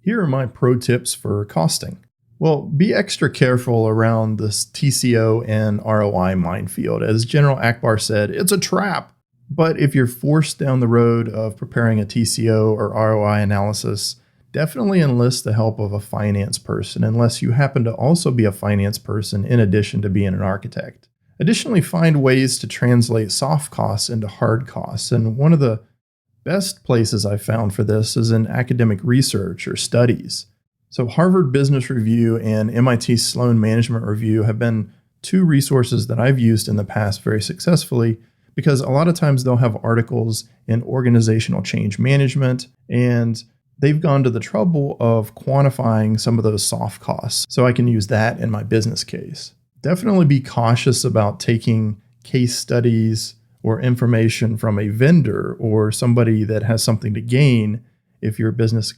Here are my pro tips for costing. Well, be extra careful around this TCO and ROI minefield. As General Akbar said, it's a trap. But if you're forced down the road of preparing a TCO or ROI analysis, definitely enlist the help of a finance person, unless you happen to also be a finance person in addition to being an architect. Additionally, find ways to translate soft costs into hard costs. And one of the best places I've found for this is in academic research or studies. So Harvard Business Review and MIT Sloan Management Review have been two resources that I've used in the past very successfully, because a lot of times they'll have articles in organizational change management, and they've gone to the trouble of quantifying some of those soft costs. So I can use that in my business case. Definitely be cautious about taking case studies or information from a vendor or somebody that has something to gain if your business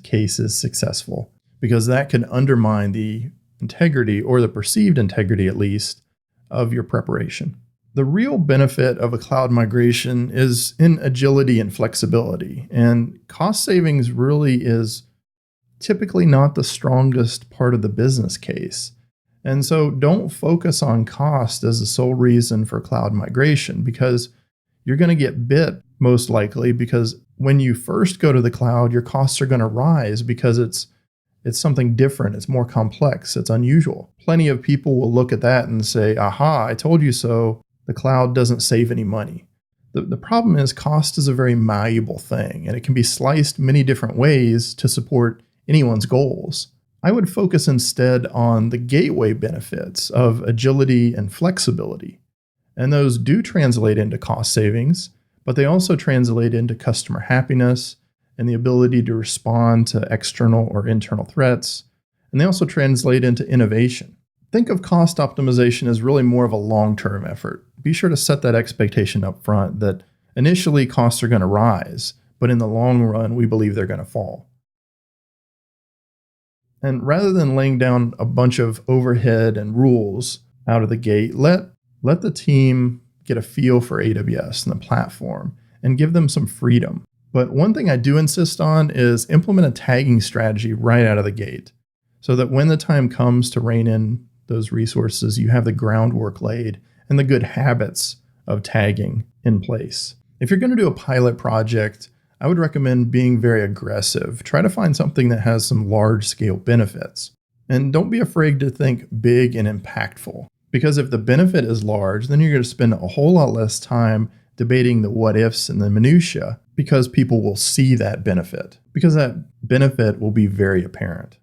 case is successful, because that can undermine the integrity, or the perceived integrity at least, of your preparation. The real benefit of a cloud migration is in agility and flexibility, and cost savings really is typically not the strongest part of the business case. And so don't focus on cost as the sole reason for cloud migration, because you're going to get bit most likely, because when you first go to the cloud, your costs are going to rise because it's something different, it's more complex, it's unusual. Plenty of people will look at that and say, aha, I told you so. The cloud doesn't save any money. The problem is cost is a very malleable thing, and it can be sliced many different ways to support anyone's goals. I would focus instead on the gateway benefits of agility and flexibility. And those do translate into cost savings, but they also translate into customer happiness and the ability to respond to external or internal threats. And they also translate into innovation. Think of cost optimization as really more of a long-term effort. Be sure to set that expectation up front that initially costs are going to rise, but in the long run, we believe they're going to fall. And rather than laying down a bunch of overhead and rules out of the gate, let the team get a feel for AWS and the platform and give them some freedom. But one thing I do insist on is implement a tagging strategy right out of the gate, so that when the time comes to rein in those resources, you have the groundwork laid and the good habits of tagging in place. If you're going to do a pilot project, I would recommend being very aggressive. Try to find something that has some large-scale benefits. And don't be afraid to think big and impactful, because if the benefit is large, then you're going to spend a whole lot less time debating the what-ifs and the minutia, because people will see that benefit, because that benefit will be very apparent.